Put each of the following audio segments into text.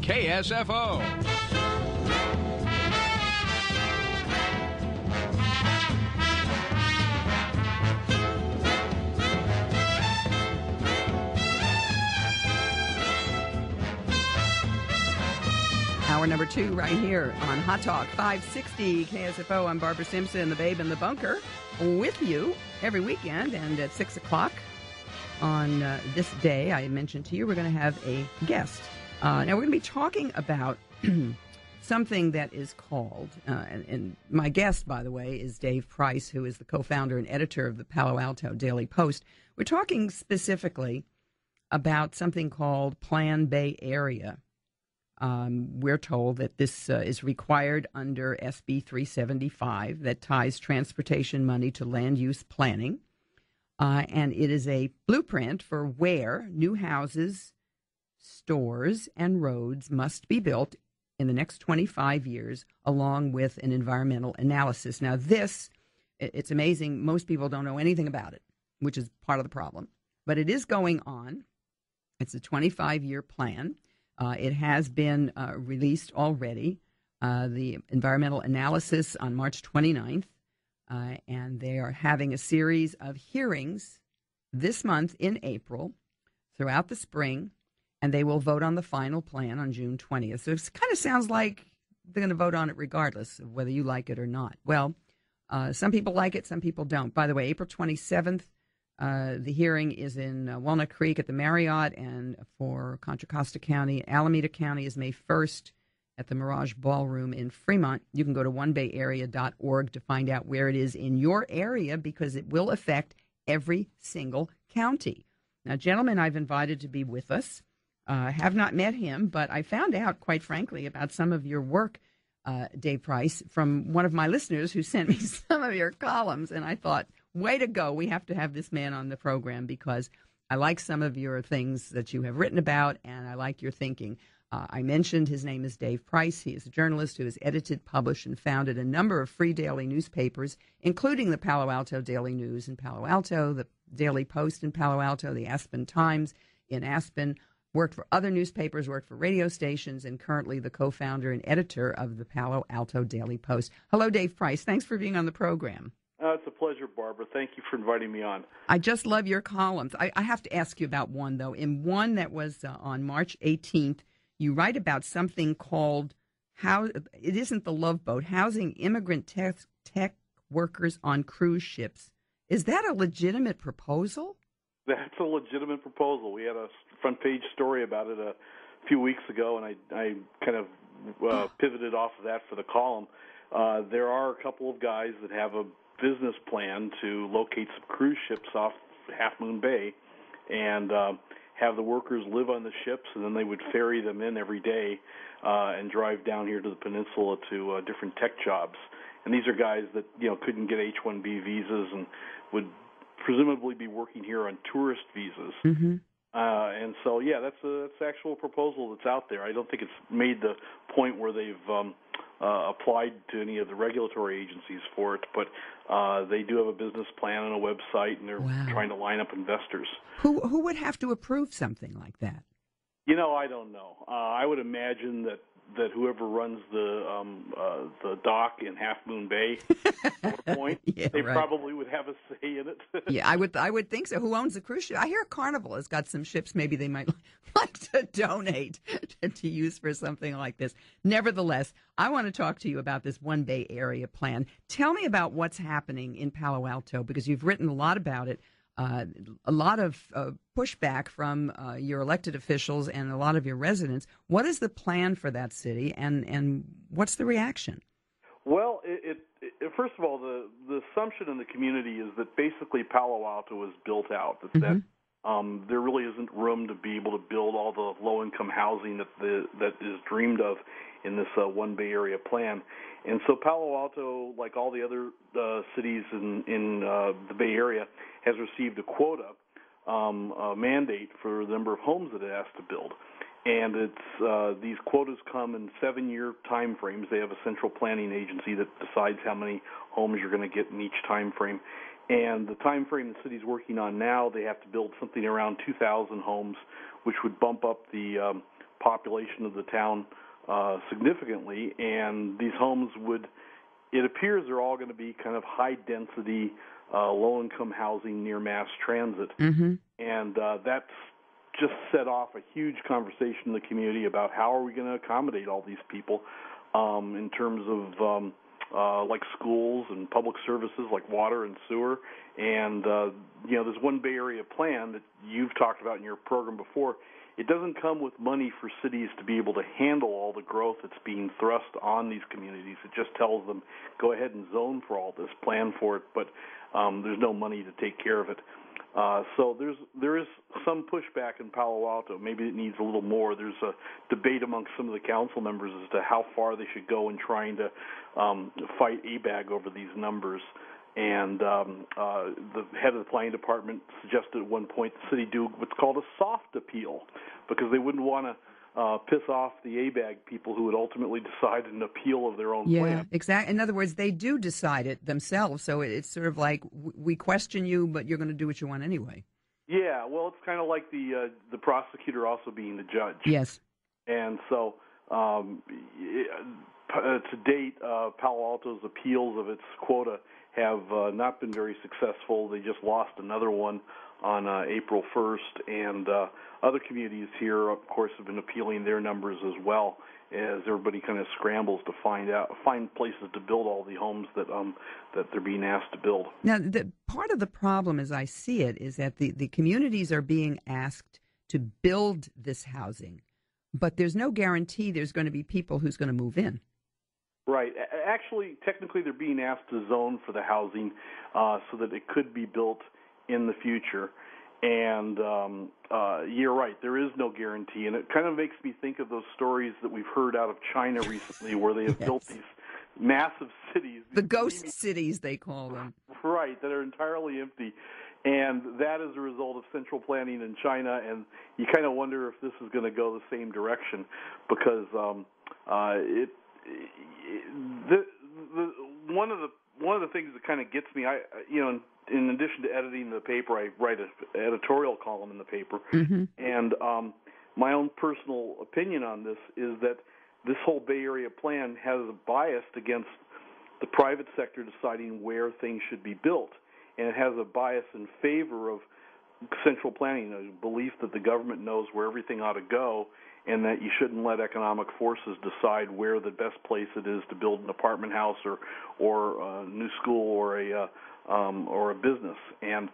KSFO. Hour number 2 right here on Hot Talk 560 KSFO. I'm Barbara Simpson, the babe in the bunker, with you every weekend. And at 6 o'clock on this day, I mentioned to you, we're going to have a guest. Now, we're going to be talking about something that is called, and my guest, by the way, is Dave Price, who is the co-founder and editor of the Palo Alto Daily Post. We're talking specifically about something called Plan Bay Area. We're told that this is required under SB 375 that ties transportation money to land use planning. And it is a blueprint for where new houses, stores, and roads must be built in the next 25 years, along with an environmental analysis. Now, it's amazing. Most people don't know anything about it, which is part of the problem. But it is going on. It's a 25-year plan. It has been released already, the environmental analysis on March 29th, and they are having a series of hearings this month in April throughout the spring, and they will vote on the final plan on June 20th. So it kind of sounds like they're going to vote on it regardless of whether you like it or not. Well, some people like it, some people don't. By the way, April 27th, the hearing is in Walnut Creek at the Marriott, and for Contra Costa County, Alameda County is May 1st at the Mirage Ballroom in Fremont. You can go to onebayarea.org to find out where it is in your area, because it will affect every single county. Now, gentlemen, I've invited to be with us. Have not met him, but I found out, quite frankly, about some of your work, Dave Price, from one of my listeners who sent me some of your columns, and I thought, way to go. We have to have this man on the program because I like some of your things that you have written about, and I like your thinking. I mentioned his name is Dave Price. He is a journalist who has edited, published, and founded a number of free daily newspapers, including the Palo Alto Daily News in Palo Alto, the Daily Post in Palo Alto, the Aspen Times in Aspen, worked for other newspapers, worked for radio stations, and currently the co-founder and editor of the Palo Alto Daily Post. Hello, Dave Price. Thanks for being on the program. It's a pleasure, Barbara. Thank you for inviting me on. I just love your columns. I have to ask you about one, though. In one that was on March 18th, you write about something called, it isn't the Love Boat, housing immigrant tech workers on cruise ships. Is that a legitimate proposal? That's a legitimate proposal. We had a front-page story about it a few weeks ago, and I kind of pivoted off of that for the column. There are a couple of guys that have a business plan to locate some cruise ships off Half Moon Bay and have the workers live on the ships, and then they would ferry them in every day and drive down here to the peninsula to different tech jobs. And these are guys that couldn't get H-1B visas and would presumably be working here on tourist visas. Mm-hmm. And so, that's an actual proposal that's out there. I don't think it's made the point where they've applied to any of the regulatory agencies for it, but they do have a business plan and a website, and they're trying to line up investors. Who would have to approve something like that? I don't know. I would imagine that whoever runs the dock in Half Moon Bay, Point, they probably would have a say in it. Yeah, I would think so. Who owns the cruise ship? I hear Carnival has got some ships maybe they might like to donate to use for something like this. Nevertheless, I want to talk to you about this One Bay Area plan. Tell me about what's happening in Palo Alto, because you've written a lot about it. A lot of pushback from your elected officials and a lot of your residents. What is the plan for that city, and what's the reaction? Well, first of all, the assumption in the community is that basically Palo Alto is built out. That there really isn't room to be able to build all the low-income housing that is dreamed of in this One Bay Area plan. And so Palo Alto, like all the other cities in the Bay Area, has received a quota mandate for the number of homes that it has to build. And it's these quotas come in 7-year time frames. They have a central planning agency that decides how many homes you're going to get in each time frame. And the time frame the city's working on now, they have to build something around 2,000 homes, which would bump up the population of the town significantly, and these homes it appears they're all going to be kind of high-density, low-income housing near mass transit. Mm-hmm. And that's just set off a huge conversation in the community about how are we going to accommodate all these people in terms of like schools and public services like water and sewer. And, there's one Bay Area plan that you've talked about in your program before. It doesn't come with money for cities to be able to handle all the growth that's being thrust on these communities. It just tells them, go ahead and zone for all this, plan for it, but there's no money to take care of it. So there is some pushback in Palo Alto. Maybe it needs a little more. There's a debate amongst some of the council members as to how far they should go in trying to fight ABAG over these numbers. And the head of the planning department suggested at one point the city do what's called a soft appeal, because they wouldn't want to piss off the ABAG people who would ultimately decide an appeal of their own plan. Yeah, exactly. In other words, they do decide it themselves, so it's sort of like we question you, but you're going to do what you want anyway. Yeah, well, it's kind of like the prosecutor also being the judge. Yes. And so to date, Palo Alto's appeals of its quota have not been very successful. They just lost another one on April 1st, and other communities here, of course, have been appealing their numbers as well, as everybody kind of scrambles to find places to build all the homes that they're being asked to build. Now, part of the problem, as I see it, is that the communities are being asked to build this housing, but there's no guarantee there's going to be people who's going to move in. Right. Actually, technically, they're being asked to zone for the housing so that it could be built in the future. And you're right, there is no guarantee. And it kind of makes me think of those stories that we've heard out of China recently where they have built these massive cities. The ghost cities, they call them. Right, that are entirely empty. And that is a result of central planning in China. And you kind of wonder if this is going to go the same direction, because one of the things that kind of gets me, in addition to editing the paper, I write an editorial column in the paper, mm-hmm. and my own personal opinion on this is that this whole Bay Area plan has a bias against the private sector deciding where things should be built, and it has a bias in favor of central planning, a belief that the government knows where everything ought to go, and that you shouldn't let economic forces decide where the best place it is to build an apartment house or a new school or a business. And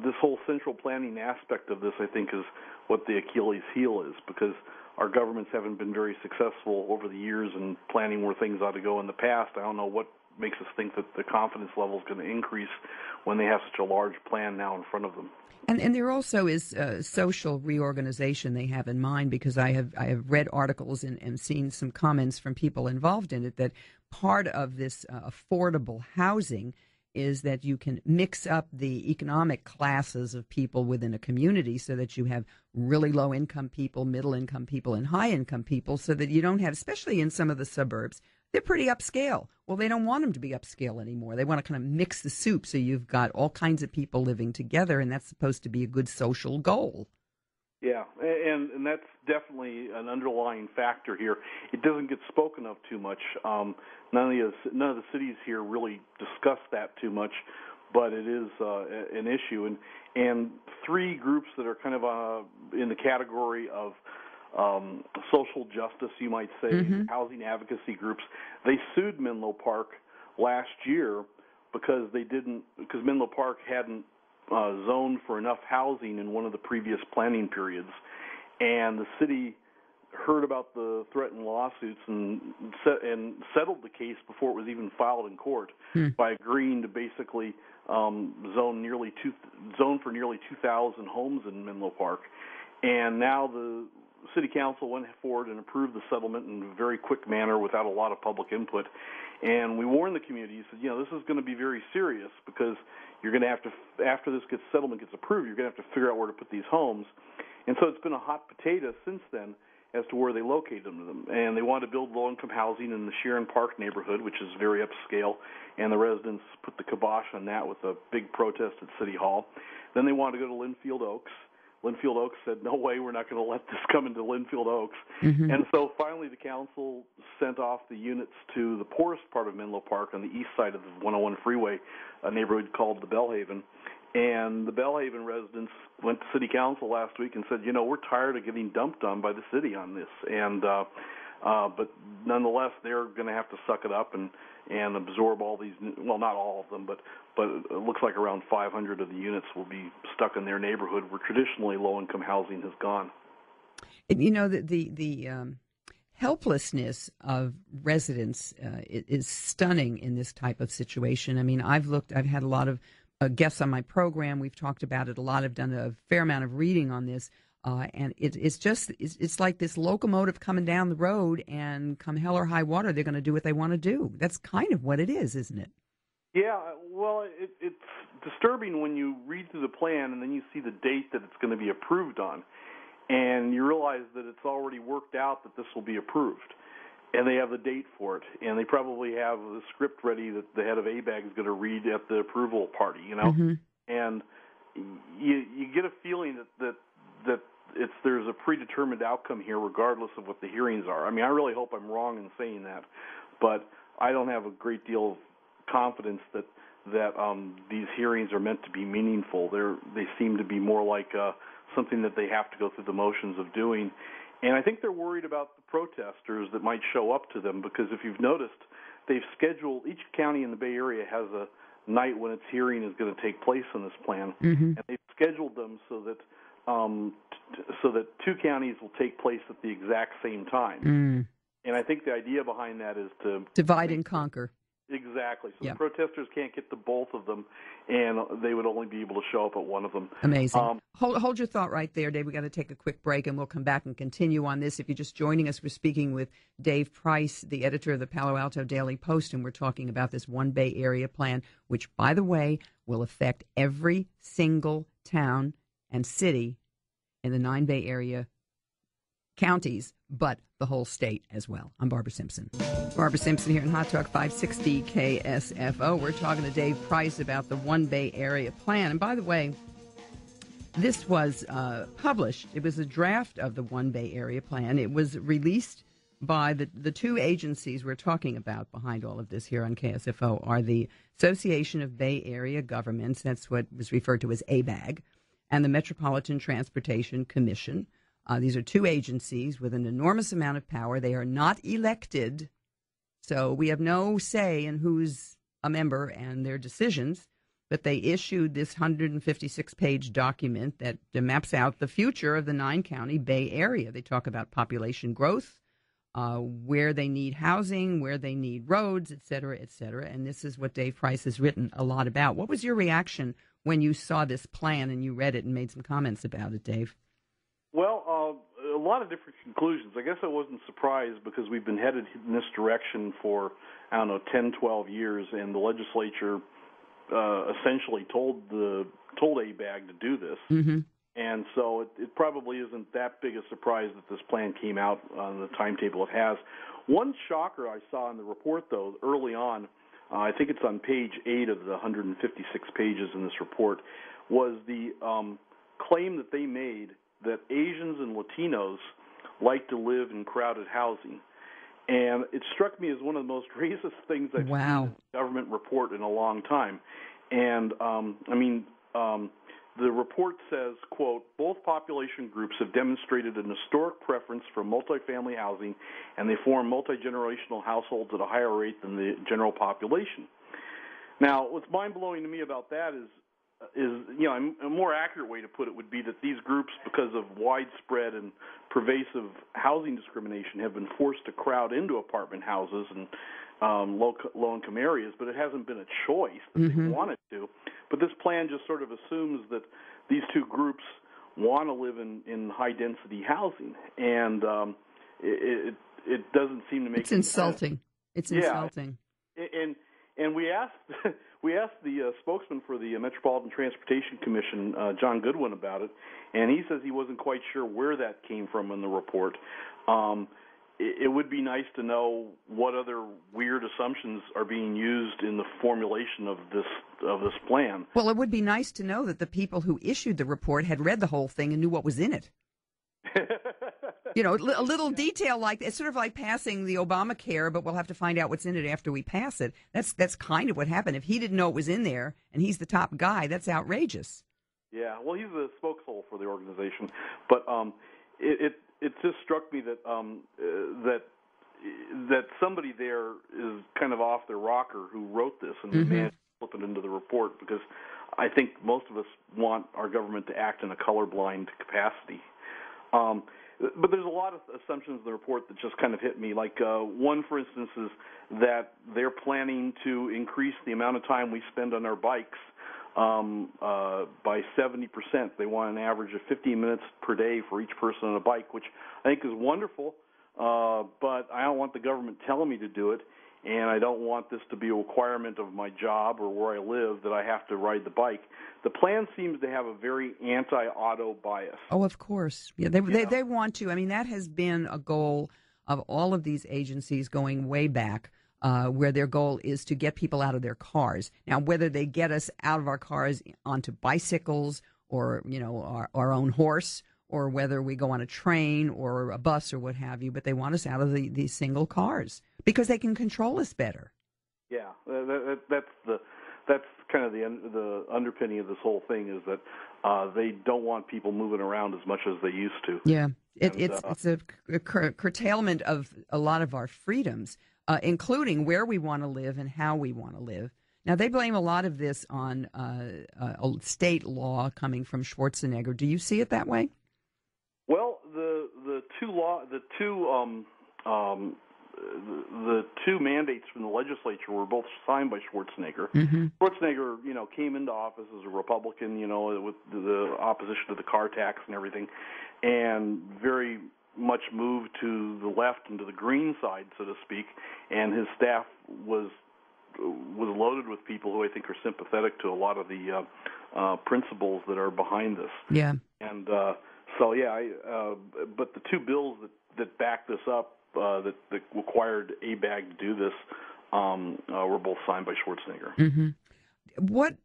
this whole central planning aspect of this, I think, is what the Achilles heel is, because our governments haven't been very successful over the years in planning where things ought to go in the past. I don't know what makes us think that the confidence level is going to increase when they have such a large plan now in front of them. And there also is social reorganization they have in mind, because I have read articles and seen some comments from people involved in it that part of this affordable housing is that you can mix up the economic classes of people within a community so that you have really low-income people, middle-income people, and high-income people, so that you don't have, especially in some of the suburbs, they're pretty upscale. Well, they don't want them to be upscale anymore. They want to kind of mix the soup, so you've got all kinds of people living together, and that's supposed to be a good social goal. Yeah, and that's definitely an underlying factor here. It doesn't get spoken of too much. None of the cities here really discuss that too much, but it is an issue. And three groups that are kind of in the category of social justice, you might say, mm-hmm. housing advocacy groups, they sued Menlo Park last year because Menlo Park hadn't zoned for enough housing in one of the previous planning periods, and the city heard about the threatened lawsuits and settled the case before it was even filed in court by agreeing to basically zone for nearly 2,000 homes in Menlo Park. And now the city council went forward and approved the settlement in a very quick manner without a lot of public input. And we warned the community, said, this is going to be very serious, because you're going to have to, after this settlement gets approved, you're going to have to figure out where to put these homes. And so it's been a hot potato since then as to where they located them. And they wanted to build low-income housing in the Sharon Park neighborhood, which is very upscale, and the residents put the kibosh on that with a big protest at City Hall. Then they wanted to go to Linfield Oaks, Linfield Oaks said, no way, we're not going to let this come into Linfield Oaks. And so finally the council sent off the units to the poorest part of Menlo Park on the east side of the 101 freeway, a neighborhood called the Bellhaven. And the Bellhaven residents went to city council last week and said, we're tired of getting dumped on by the city on this. And but nonetheless, they're going to have to suck it up and absorb all these, well, not all of them, but it looks like around 500 of the units will be stuck in their neighborhood where traditionally low-income housing has gone. And, the helplessness of residents is stunning in this type of situation. I mean, I've had a lot of guests on my program. We've talked about it a lot. I've done a fair amount of reading on this. And it's like this locomotive coming down the road, and come hell or high water, they're going to do what they want to do. That's kind of what it is, isn't it? Yeah, well, it's disturbing when you read through the plan and then you see the date that it's going to be approved on, and you realize that it's already worked out that this will be approved, and they have the date for it, and they probably have the script ready that the head of ABAG is going to read at the approval party, and you get a feeling that there's a predetermined outcome here regardless of what the hearings are. I mean, I really hope I'm wrong in saying that, but I don't have a great deal of confidence that these hearings are meant to be meaningful. They seem to be more like something that they have to go through the motions of doing. And I think they're worried about the protesters that might show up to them, because if you've noticed, they've scheduled, each county in the Bay Area has a night when its hearing is going to take place on this plan, and they've scheduled them so that two counties will take place at the exact same time. And I think the idea behind that is to divide and conquer. Exactly. So the protesters can't get to both of them, and they would only be able to show up at one of them. Amazing. Hold your thought right there, Dave. We've got to take a quick break, and we'll come back and continue on this. If you're just joining us, we're speaking with Dave Price, the editor of the Palo Alto Daily Post, and we're talking about this One Bay Area plan, which, by the way, will affect every single town and city in the 9 Bay Area counties, but the whole state as well. I'm Barbara Simpson. Barbara Simpson here in Hot Talk 560 KSFO. We're talking to Dave Price about the One Bay Area plan. And by the way, this was published. It was a draft of the One Bay Area plan. It was released by the two agencies we're talking about behind all of this here on KSFO are the Association of Bay Area Governments, that's what was referred to as ABAG, and the Metropolitan Transportation Commission. These are two agencies with an enormous amount of power. They are not elected, so we have no say in who's a member and their decisions, but they issued this 156-page document that maps out the future of the 9-county Bay Area. They talk about population growth, where they need housing, where they need roads, et cetera, and this is what Dave Price has written a lot about. What was your reaction when you saw this plan and you read it and made some comments about it, Dave? Well, a lot of different conclusions. I guess I wasn't surprised because we've been headed in this direction for, 10, 12 years, and the legislature essentially told ABAG to do this. And so it probably isn't that big a surprise that this plan came out on the timetable it has. One shocker I saw in the report, though, early on, I think it's on page 8 of the 156 pages in this report, was the claim that they made that Asians and Latinos like to live in crowded housing. And it struck me as one of the most racist things I've seen in a government report in a long time. And, the report says, quote, both population groups have demonstrated an historic preference for multifamily housing, and they form multi-generational households at a higher rate than the general population. Now, what's mind-blowing to me about that is a more accurate way to put it would be that these groups, because of widespread and pervasive housing discrimination, have been forced to crowd into apartment houses and low-income areas, but it hasn't been a choice that they wanted to. But this plan just sort of assumes that these two groups want to live in high-density housing, and it doesn't seem to make it's insulting. Sense. It's insulting. And we asked the spokesman for the Metropolitan Transportation Commission, John Goodwin, about it, and he says he wasn't quite sure where that came from in the report. it would be nice to know what other weird assumptions are being used in the formulation of this plan. Well, it would be nice to know that the people who issued the report had read the whole thing and knew what was in it. You know, a little detail like it's sort of like passing the Obamacare, but we'll have to find out what's in it after we pass it. That's kind of what happened. If he didn't know it was in there and he's the top guy, that's outrageous. Yeah, well, he's the spokesman for the organization, but it just struck me that that somebody there is kind of off their rocker who wrote this and managed to slip it into the report, because I think most of us want our government to act in a colorblind capacity. But there's a lot of assumptions in the report that just kind of hit me. Like one, for instance, is that they're planning to increase the amount of time we spend on our bikes by 70%. They want an average of 15 minutes per day for each person on a bike, which I think is wonderful, but I don't want the government telling me to do it, and I don't want this to be a requirement of my job or where I live that I have to ride the bike. The plan seems to have a very anti-auto bias. Oh, of course. Yeah, they want to. I mean, that has been a goal of all of these agencies going way back, where their goal is to get people out of their cars. Now, whether they get us out of our cars onto bicycles or, you know, our own horse, or whether we go on a train or a bus or what have you, but they want us out of these single cars because they can control us better. Yeah, that's kind of the underpinning of this whole thing, is that they don't want people moving around as much as they used to. Yeah, it's a curtailment of a lot of our freedoms, including where we want to live and how we want to live. Now, they blame a lot of this on state law coming from Schwarzenegger. Do you see it that way? Well, the two mandates from the legislature were both signed by Schwarzenegger. Schwarzenegger, you know, came into office as a Republican, you know, with the opposition to the car tax and everything, and very much moved to the left and to the green side, so to speak. And his staff was loaded with people who I think are sympathetic to a lot of the principles that are behind this. Yeah. And but the two bills that back this up, that required ABAG to do this, were both signed by Schwarzenegger. What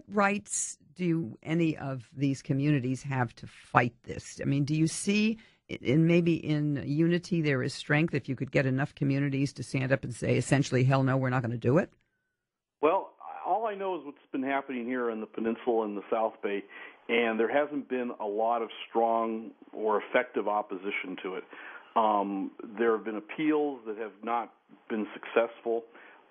rights do any of these communities have to fight this? I mean, do you see, maybe in unity there is strength if you could get enough communities to stand up and say, essentially, hell no, we're not going to do it? Well, all I know is what's been happening here in the peninsula and the South Bay, and there hasn't been a lot of strong or effective opposition to it. There have been appeals that have not been successful,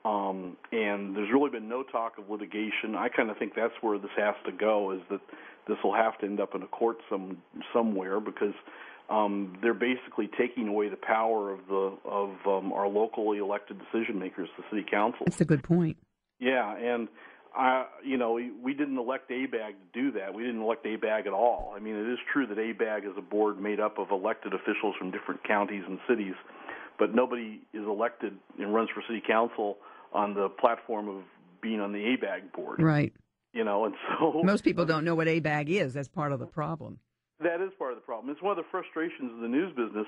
and there's really been no talk of litigation. I kind of think that's where this has to go, is that this will have to end up in a court somewhere, because they're basically taking away the power of our locally elected decision makers, the city council. That's a good point. Yeah, and we didn't elect ABAG to do that. We didn't elect ABAG at all. I mean, it is true that ABAG is a board made up of elected officials from different counties and cities, but nobody is elected and runs for city council on the platform of being on the ABAG board. Right. You know, and so most people don't know what ABAG is. That's part of the problem. That is part of the problem. It's one of the frustrations of the news business,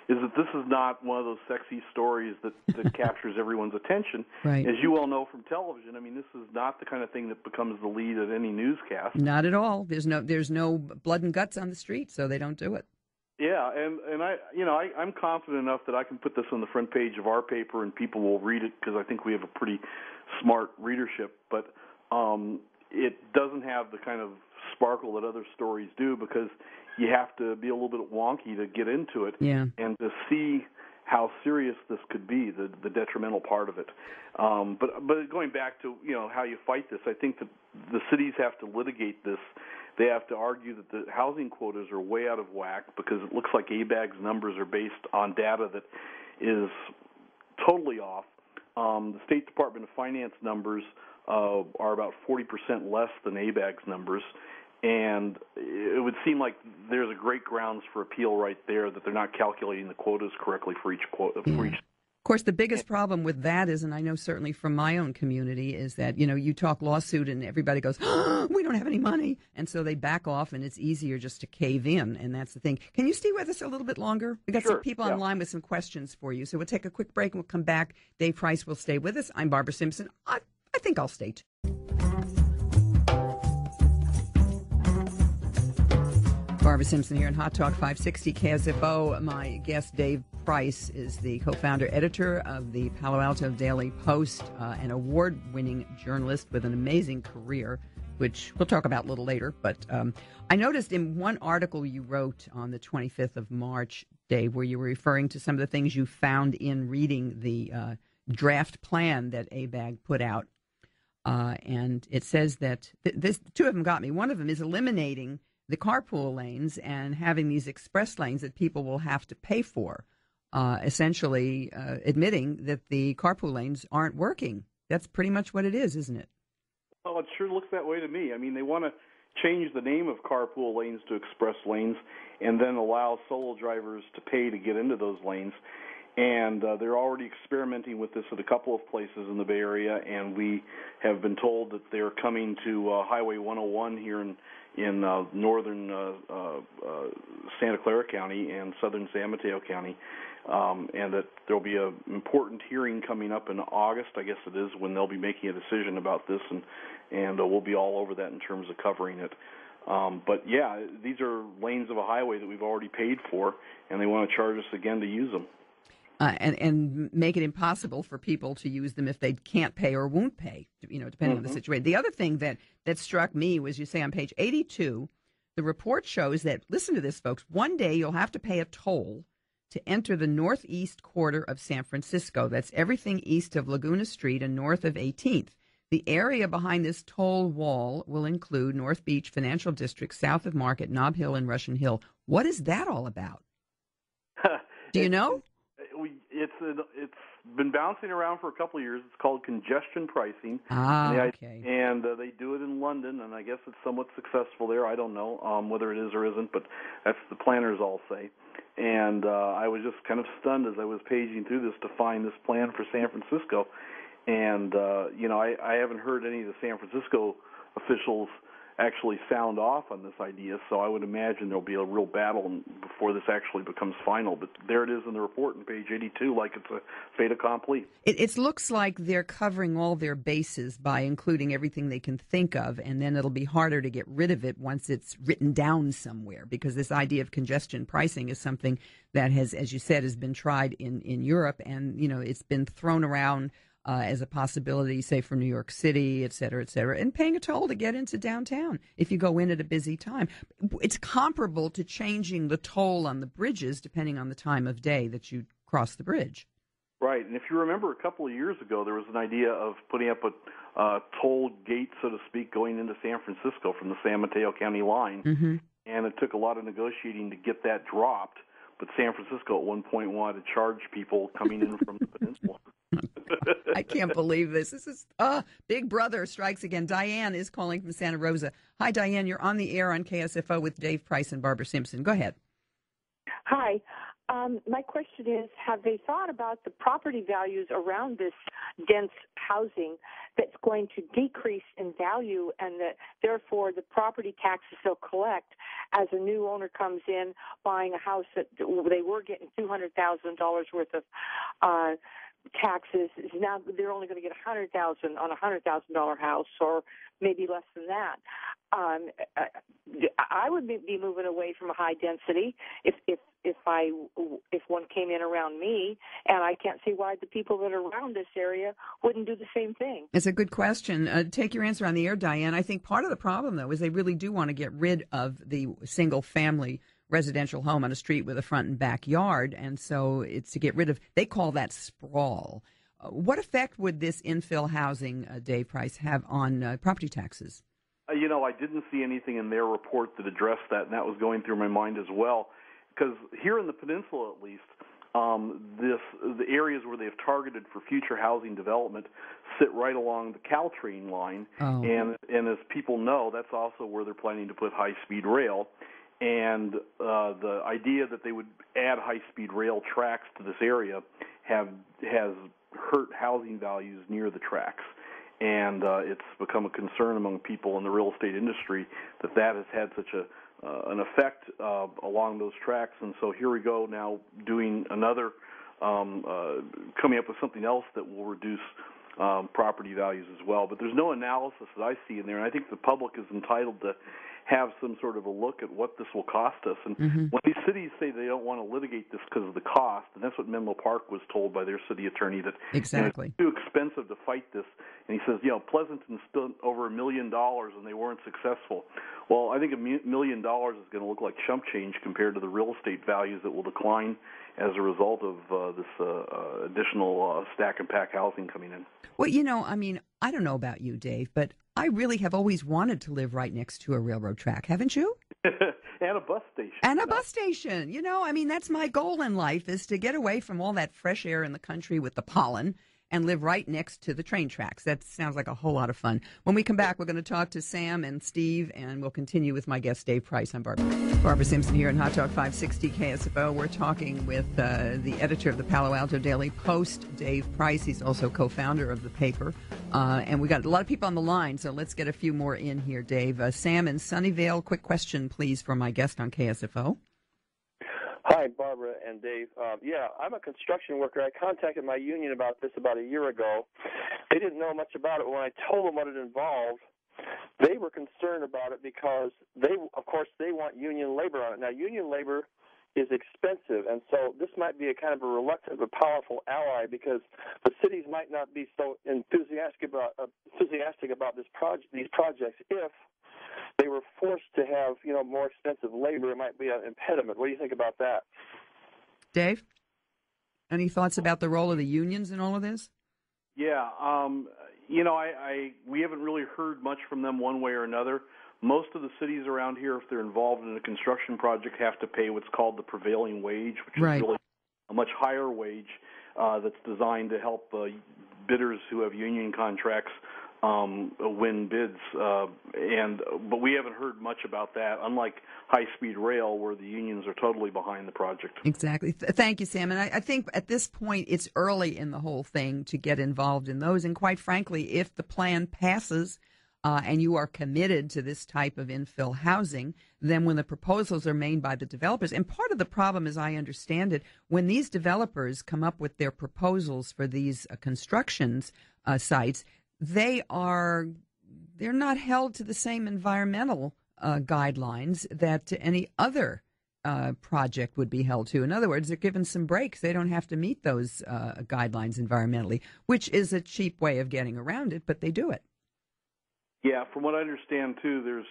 is that this is not one of those sexy stories that captures everyone's attention. Right. As you all know from television, I mean, this is not the kind of thing that becomes the lead at any newscast. Not at all. There's no blood and guts on the street, so they don't do it. Yeah, and I'm confident enough that I can put this on the front page of our paper and people will read it, because I think we have a pretty smart readership. But it doesn't have the kind of sparkle that other stories do, because you have to be a little bit wonky to get into it, and to see how serious this could be, the detrimental part of it. But going back to how you fight this, I think that the cities have to litigate this. They have to argue that the housing quotas are way out of whack, because it looks like ABAG's numbers are based on data that is totally off. The State Department of Finance numbers are about 40% less than ABAG's numbers, and it would seem like there's a great grounds for appeal right there, that they're not calculating the quotas correctly for each quota. course, the biggest problem with that is, and I know certainly from my own community, is that, you talk lawsuit and everybody goes, oh, we don't have any money. And so they back off and it's easier just to cave in. And that's the thing. Can you stay with us a little bit longer? We got some people online with some questions for you. So we'll take a quick break and we'll come back. Dave Price will stay with us. I'm Barbara Simpson. I think I'll stay too. Barbara Simpson here in Hot Talk 560 KSFO. My guest, Dave Price, is the co-founder, editor of the Palo Alto Daily Post, an award-winning journalist with an amazing career, which we'll talk about a little later. But I noticed in one article you wrote on the 25th of March, Dave, where you were referring to some of the things you found in reading the draft plan that ABAG put out. And it says that two of them got me. One of them is eliminating the carpool lanes and having these express lanes that people will have to pay for, essentially admitting that the carpool lanes aren't working. That's pretty much what it is, isn't it? Well, it sure looks that way to me. I mean, they want to change the name of carpool lanes to express lanes and then allow solo drivers to pay to get into those lanes. And they're already experimenting with this at a couple of places in the Bay Area, and we have been told that they're coming to Highway 101 here in northern Santa Clara County and southern San Mateo County, and that there'll be an important hearing coming up in August, I guess it is, when they'll be making a decision about this, and we'll be all over that in terms of covering it. But, yeah, these are lanes of a highway that we've already paid for, and they want to charge us again to use them. And make it impossible for people to use them if they can't pay or won't pay, depending on the situation. The other thing that struck me was, you say on page 82, the report shows that, listen to this, folks, one day you'll have to pay a toll to enter the northeast quarter of San Francisco. That's everything east of Laguna Street and north of 18th. The area behind this toll wall will include North Beach Financial District, south of Market, Nob Hill, and Russian Hill. What is that all about? Do you know? It's been bouncing around for a couple of years. It's called congestion pricing. Okay. And they do it in London, and I guess it's somewhat successful there. I don't know whether it is or isn't, but that's the planners all say. And I was just kind of stunned as I was paging through this to find this plan for San Francisco. And, I haven't heard any of the San Francisco officials actually sound off on this idea, so I would imagine there'll be a real battle before this actually becomes final. But there it is in the report on page 82, like it's a fait accompli. It looks like they're covering all their bases by including everything they can think of, and then it'll be harder to get rid of it once it's written down somewhere, because this idea of congestion pricing is something that has, as you said, has been tried in Europe, and, it's been thrown around as a possibility, say, for New York City, et cetera, and paying a toll to get into downtown if you go in at a busy time. It's comparable to changing the toll on the bridges depending on the time of day that you cross the bridge. Right, and if you remember a couple of years ago, there was an idea of putting up a toll gate, so to speak, going into San Francisco from the San Mateo County line, and it took a lot of negotiating to get that dropped, but San Francisco at one point wanted to charge people coming in from the peninsula. I can't believe this. This is Big Brother strikes again. Diane is calling from Santa Rosa. Hi, Diane. You're on the air on KSFO with Dave Price and Barbara Simpson. Go ahead. Hi. My question is, have they thought about the property values around this dense housing that's going to decrease in value, and that therefore the property taxes they'll collect as a new owner comes in buying a house that they were getting $200,000 worth of taxes, now they're only going to get $100,000 on a $100,000 house, or maybe less than that. I would be moving away from a high density if one came in around me, and I can't see why the people that are around this area wouldn't do the same thing. It's a good question. Take your answer on the air, Diane. I think part of the problem, though, is they really do want to get rid of the single-family residential home on a street with a front and backyard, and so it's to get rid of, they call that sprawl. What effect would this infill housing, Dave Price, have on property taxes? I didn't see anything in their report that addressed that, and that was going through my mind as well, because here in the peninsula at least, the areas where they've targeted for future housing development sit right along the Caltrain line, and as people know, that's also where they're planning to put high-speed rail. And the idea that they would add high-speed rail tracks to this area has hurt housing values near the tracks. And it's become a concern among people in the real estate industry that has had such an effect along those tracks. And so here we go now doing another, coming up with something else that will reduce property values as well. But there's no analysis that I see in there, and I think the public is entitled to have some sort of a look at what this will cost us. And when these cities say they don't want to litigate this because of the cost, and that's what Menlo Park was told by their city attorney, that exactly. You know, it's too expensive to fight this. And he says, you know, Pleasanton spent over $1 million and they weren't successful. Well, I think $1 million is going to look like chump change compared to the real estate values that will decline as a result of this additional stack and pack housing coming in. Well, you know, I mean, I don't know about you, Dave, but I really have always wanted to live right next to a railroad track, haven't you? And a bus station. And a bus station. You know, I mean, that's my goal in life, is to get away from all that fresh air in the country with the pollen and live right next to the train tracks. That sounds like a whole lot of fun. When we come back, we're going to talk to Sam and Steve, and we'll continue with my guest, Dave Price. I'm Barbara Simpson here in Hot Talk 560 KSFO. We're talking with the editor of the Palo Alto Daily Post, Dave Price. He's also co-founder of the paper. And we got a lot of people on the line, so let's get a few more in here, Dave. Sam in Sunnyvale, quick question, please, for my guest on KSFO. Hi, Barbara and Dave. I'm a construction worker. I contacted my union about this about a year ago. They didn't know much about it. When I told them what it involved, they were concerned about it because they want union labor on it. Now, union labor is expensive, and so this might be a kind of a reluctant but powerful ally, because the cities might not be so enthusiastic about these projects if they were forced to have, more expensive labor. It might be an impediment. What do you think about that? Dave, any thoughts about the role of the unions in all of this? Yeah, we haven't really heard much from them one way or another. Most of the cities around here, if they're involved in a construction project, have to pay what's called the prevailing wage, which is really a much higher wage that's designed to help bidders who have union contracts win bids, but we haven't heard much about that, unlike high-speed rail, where the unions are totally behind the project. Exactly. Thank you, Sam. And I think at this point it's early in the whole thing to get involved in those. And quite frankly, if the plan passes and you are committed to this type of infill housing, then when the proposals are made by the developers, and part of the problem, as I understand it, when these developers come up with their proposals for these constructions sites, they're not held to the same environmental guidelines that any other project would be held to. In other words, they're given some breaks. They don't have to meet those guidelines environmentally, which is a cheap way of getting around it, but they do it. Yeah, from what I understand, too, there's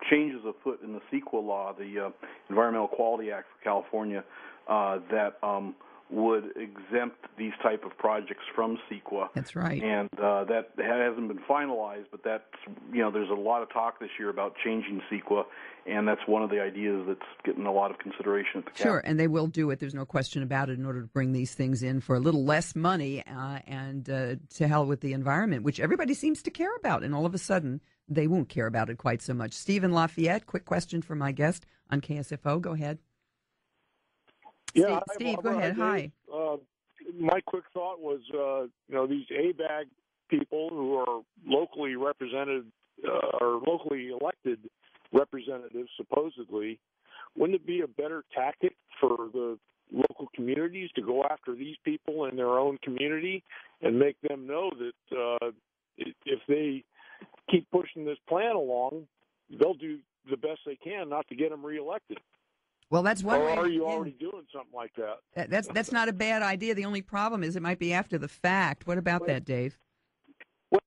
changes afoot in the CEQA law, the Environmental Quality Act for California, that would exempt these type of projects from CEQA. That's right. And that hasn't been finalized, but that's, there's a lot of talk this year about changing CEQA, and that's one of the ideas that's getting a lot of consideration at the Sure, and they will do it. There's no question about it, in order to bring these things in for a little less money and to hell with the environment, which everybody seems to care about, and all of a sudden they won't care about it quite so much. Stephen Lafayette, quick question for my guest on KSFO. Go ahead. Yeah, Steve, go ahead. Hi. My quick thought was, these ABAG people who are locally represented or locally elected representatives, supposedly, wouldn't it be a better tactic for the local communities to go after these people in their own community and make them know that if they keep pushing this plan along, they'll do the best they can not to get them reelected? Well, that's one way. Or are you already doing something like that? That's not a bad idea. The only problem is it might be after the fact. What about that, Dave? Well,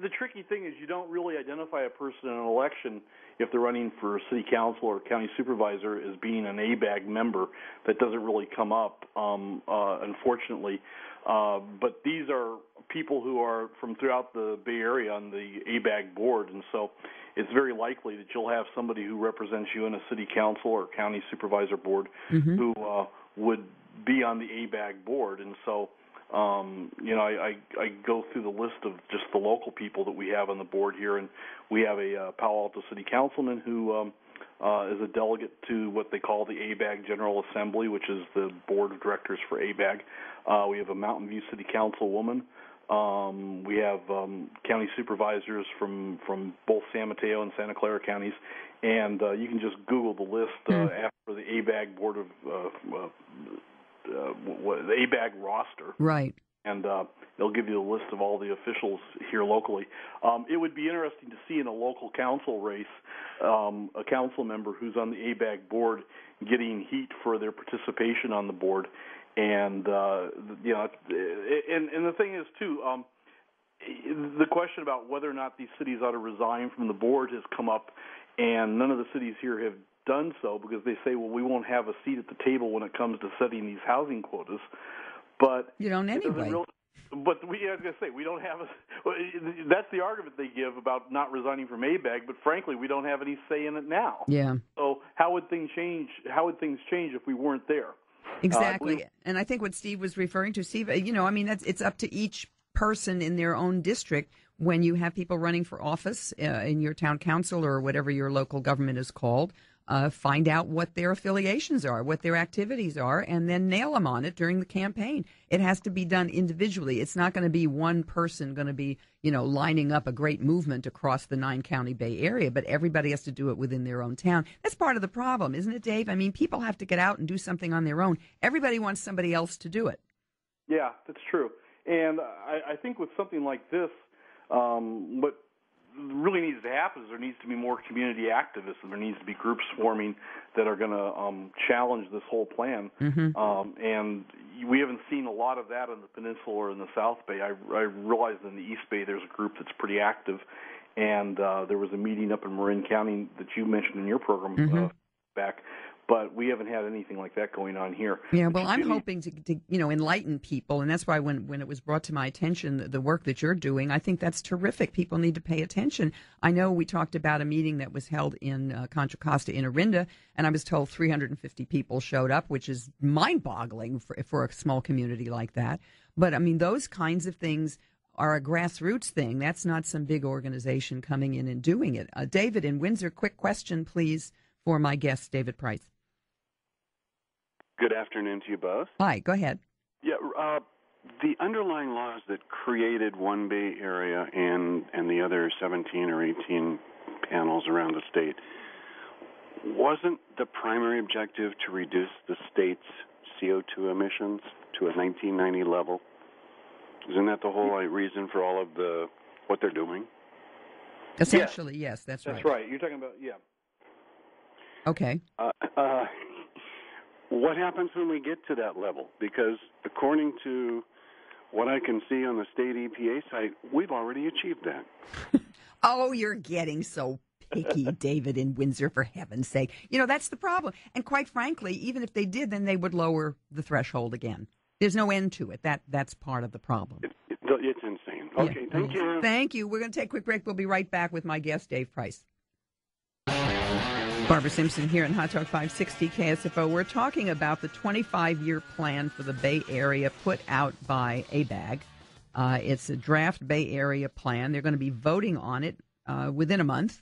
the tricky thing is you don't really identify a person in an election if they're running for city council or county supervisor as being an ABAG member. That doesn't really come up, unfortunately. But these are people who are from throughout the Bay Area on the ABAG board, and so it's very likely that you'll have somebody who represents you in a city council or county supervisor board who would be on the ABAG board. And so, I go through the list of just the local people that we have on the board here, and we have a Palo Alto city councilman who is a delegate to what they call the ABAG General Assembly, which is the board of directors for ABAG. We have a Mountain View City Councilwoman. We have county supervisors from both San Mateo and Santa Clara counties, and you can just Google the list after the ABAG board of the ABAG roster. Right. And they'll give you a list of all the officials here locally. It would be interesting to see in a local council race a council member who's on the ABAG board getting heat for their participation on the board. And you know, and the thing is too, the question about whether or not these cities ought to resign from the board has come up, and none of the cities here have done so because they say, well, we won't have a seat at the table when it comes to setting these housing quotas. But you don't anyway. But I was going to say, we don't have that's the argument they give about not resigning from ABAG, but frankly, we don't have any say in it now. Yeah. So how would things change if we weren't there? Exactly. And I think what Steve was referring to, Steve, you know, I mean, it's up to each person in their own district. When you have people running for office in your town council or whatever your local government is called, find out what their affiliations are, what their activities are, and then nail them on it during the campaign. It has to be done individually. It's not going to be one person going to be, you know, lining up a great movement across the 9-county Bay Area, but everybody has to do it within their own town. That's part of the problem, isn't it, Dave? I mean, people have to get out and do something on their own. Everybody wants somebody else to do it. Yeah, that's true. And I think with something like this, what really needs to happen is there needs to be more community activists, and there needs to be groups forming that are going to challenge this whole plan. Mm-hmm. And we haven't seen a lot of that in the Peninsula or in the South Bay. I realize in the East Bay there's a group that's pretty active, and there was a meeting up in Marin County that you mentioned in your program back. But we haven't had anything like that going on here. Yeah, well, I'm hoping to you know, enlighten people, and that's why when it was brought to my attention, the work that you're doing, I think that's terrific. People need to pay attention. I know we talked about a meeting that was held in Contra Costa in Orinda, and I was told 350 people showed up, which is mind-boggling for a small community like that. But, I mean, those kinds of things are a grassroots thing. That's not some big organization coming in and doing it. David in Windsor, quick question, please, for my guest, David Price. Good afternoon to you both. Hi, go ahead. Yeah, the underlying laws that created one Bay Area and the other 17 or 18 panels around the state, wasn't the primary objective to reduce the state's CO2 emissions to a 1990 level? Isn't that the whole reason for all of what they're doing? Essentially, yes, that's right. That's right. You're talking about, yeah. Okay. What happens when we get to that level? Because according to what I can see on the state EPA site, we've already achieved that. Oh, you're getting so picky, David in Windsor, for heaven's sake. You know, that's the problem. And quite frankly, even if they did, then they would lower the threshold again. There's no end to it. That's part of the problem. It's insane. Okay, yeah. Thank you. Thank you. We're going to take a quick break. We'll be right back with my guest, Dave Price. Barbara Simpson here in Hot Talk 560 KSFO. We're talking about the 25-year plan for the Bay Area put out by ABAG. It's a draft Bay Area plan. They're going to be voting on it within a month.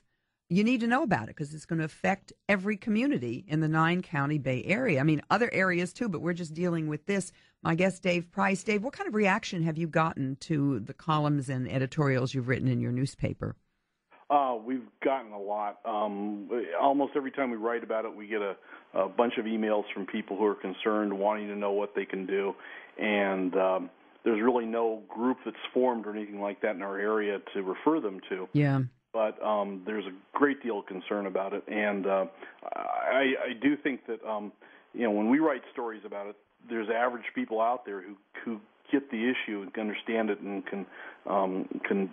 You need to know about it because it's going to affect every community in the 9-county Bay Area. I mean, other areas too, but we're just dealing with this. My guest, Dave Price. Dave, what kind of reaction have you gotten to the columns and editorials you've written in your newspaper? We've gotten a lot. Almost every time we write about it, we get a bunch of emails from people who are concerned, wanting to know what they can do. And there's really no group that's formed or anything like that in our area to refer them to. Yeah. But there's a great deal of concern about it. And I do think that, when we write stories about it, there's average people out there who get the issue and can understand it and can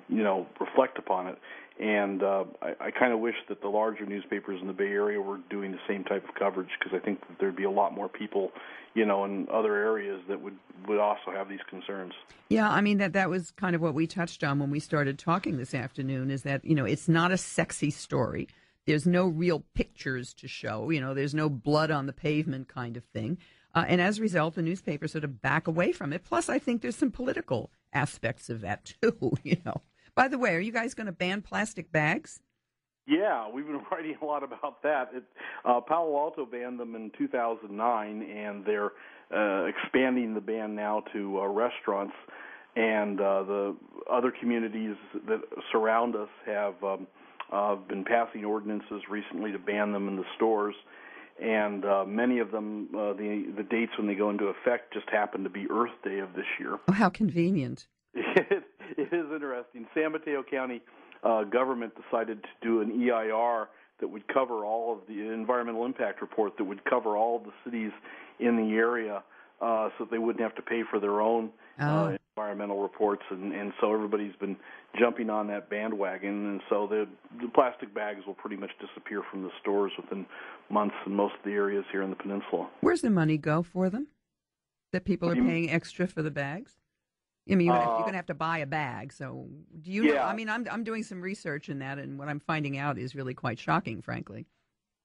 reflect upon it. And I kind of wish that the larger newspapers in the Bay Area were doing the same type of coverage because I think that there'd be a lot more people, in other areas that would also have these concerns. Yeah, I mean, that was kind of what we touched on when we started talking this afternoon is that, it's not a sexy story. There's no real pictures to show. There's no blood on the pavement kind of thing. And as a result, the newspapers sort of back away from it. Plus, I think there's some political aspects of that, too, By the way, are you guys going to ban plastic bags? Yeah, we've been writing a lot about that. Palo Alto banned them in 2009, and they're expanding the ban now to restaurants. And the other communities that surround us have been passing ordinances recently to ban them in the stores. And many of them, the dates when they go into effect just happen to be Earth Day of this year. Oh, how convenient. It is interesting. San Mateo County government decided to do an EIR that would cover all of the environmental impact report that would cover all of the cities in the area so that they wouldn't have to pay for their own environmental reports. And so everybody's been jumping on that bandwagon. And so the plastic bags will pretty much disappear from the stores within months in most of the areas here in the peninsula. Where's the money go for them? That people are paying extra for the bags? I mean, you're going to have to buy a bag. So do you know? I mean, I'm doing some research in that, and what I'm finding out is really quite shocking, frankly.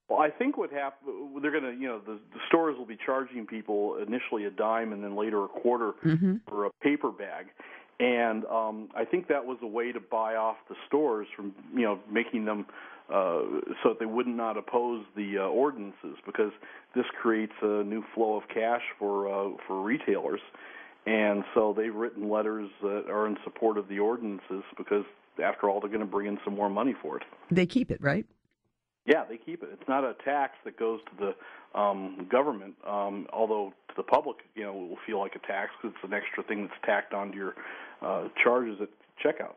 Well, I think what happened, they're going to, the stores will be charging people initially a dime and then later a quarter for a paper bag. And I think that was a way to buy off the stores from, making them so that they would not oppose the ordinances, because this creates a new flow of cash for retailers. And so they've written letters that are in support of the ordinances because, after all, they're going to bring in some more money for it. They keep it, right? Yeah, they keep it. It's not a tax that goes to the government, although to the public, it will feel like a tax because it's an extra thing that's tacked onto your charges at checkout.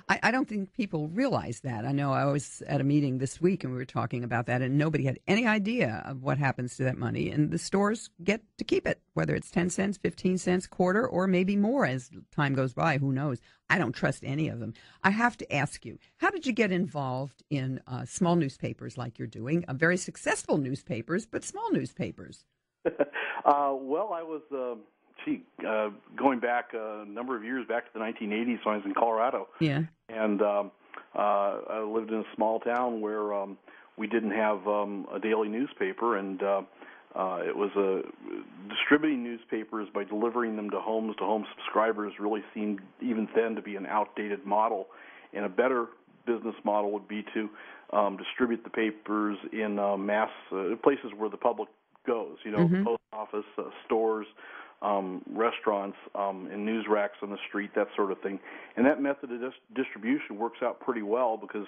I don't think people realize that. I know I was at a meeting this week and we were talking about that, and nobody had any idea of what happens to that money. And the stores get to keep it, whether it's 10 cents, 15 cents, quarter, or maybe more as time goes by. Who knows? I don't trust any of them. I have to ask you, how did you get involved in small newspapers like you're doing? Very successful newspapers, but small newspapers. Well, I was... going back a number of years, back to the 1980s when I was in Colorado. Yeah. And I lived in a small town where we didn't have a daily newspaper, and it was distributing newspapers by delivering them to home subscribers really seemed even then to be an outdated model. And a better business model would be to distribute the papers in mass places where the public goes, the post office, stores, restaurants, and news racks on the street, that sort of thing. And that method of distribution works out pretty well because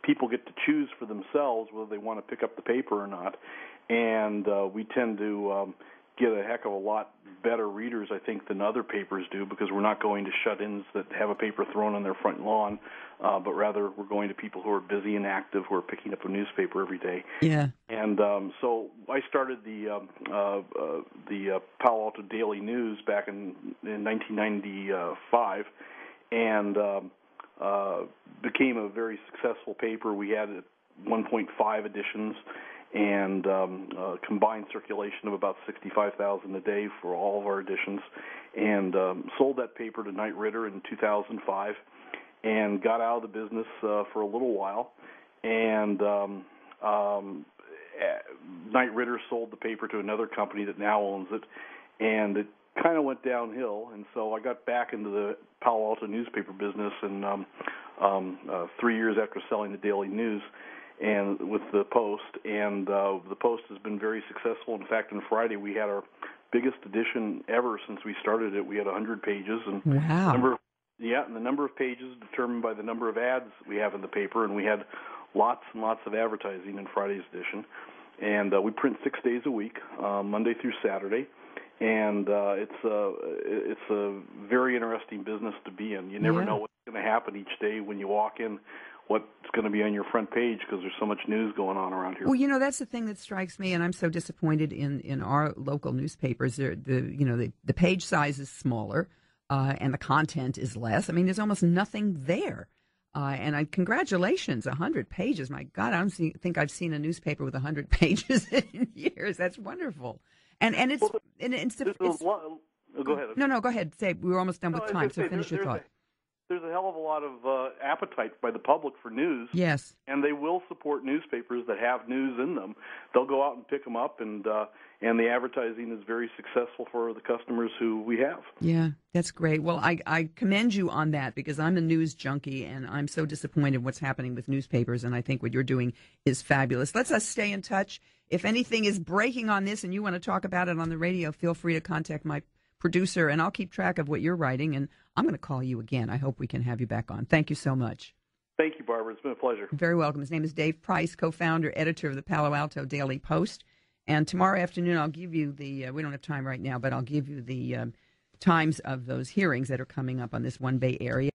people get to choose for themselves whether they want to pick up the paper or not. And we tend to get a heck of a lot better readers, I think, than other papers do, because we're not going to shut-ins that have a paper thrown on their front lawn, but rather we're going to people who are busy and active who are picking up a newspaper every day. Yeah. And so I started the Palo Alto Daily News back in 1995, and became a very successful paper. We had 1.5 editions, and combined circulation of about 65,000 a day for all of our editions, and sold that paper to Knight Ridder in 2005, and got out of the business for a little while, and Knight Ridder sold the paper to another company that now owns it, and it kind of went downhill, and so I got back into the Palo Alto newspaper business, and 3 years after selling the Daily News, and with the Post, and the Post has been very successful. In fact, on Friday we had our biggest edition ever since we started it. We had 100 pages, and wow. And the number of pages determined by the number of ads we have in the paper, and we had lots and lots of advertising in Friday's edition. And we print 6 days a week, Monday through Saturday, and it's a very interesting business to be in. You never know what's going to happen each day when you walk in, what's going to be on your front page, because there's so much news going on around here. Well, that's the thing that strikes me, and I'm so disappointed in our local newspapers. The page size is smaller, and the content is less. I mean, there's almost nothing there. Congratulations, 100 pages. My God, I don't think I've seen a newspaper with 100 pages in years. That's wonderful. And it's go ahead. No, go ahead. Say, we were almost done with time, so finish your thought. There's a hell of a lot of appetite by the public for news. Yes. And they will support newspapers that have news in them. They'll go out and pick them up, and and the advertising is very successful for the customers who we have. Yeah, that's great. Well, I commend you on that because I'm a news junkie and I'm so disappointed what's happening with newspapers, and I think what you're doing is fabulous. Let's us stay in touch. If anything is breaking on this and you want to talk about it on the radio, feel free to contact my producer, and I'll keep track of what you're writing, and I'm going to call you again. I hope we can have you back on. Thank you so much. Thank you, Barbara. It's been a pleasure. Very welcome. His name is Dave Price, co-founder, editor of the Palo Alto Daily Post. And tomorrow afternoon, I'll give you the, we don't have time right now, but I'll give you the times of those hearings that are coming up on this One Bay area.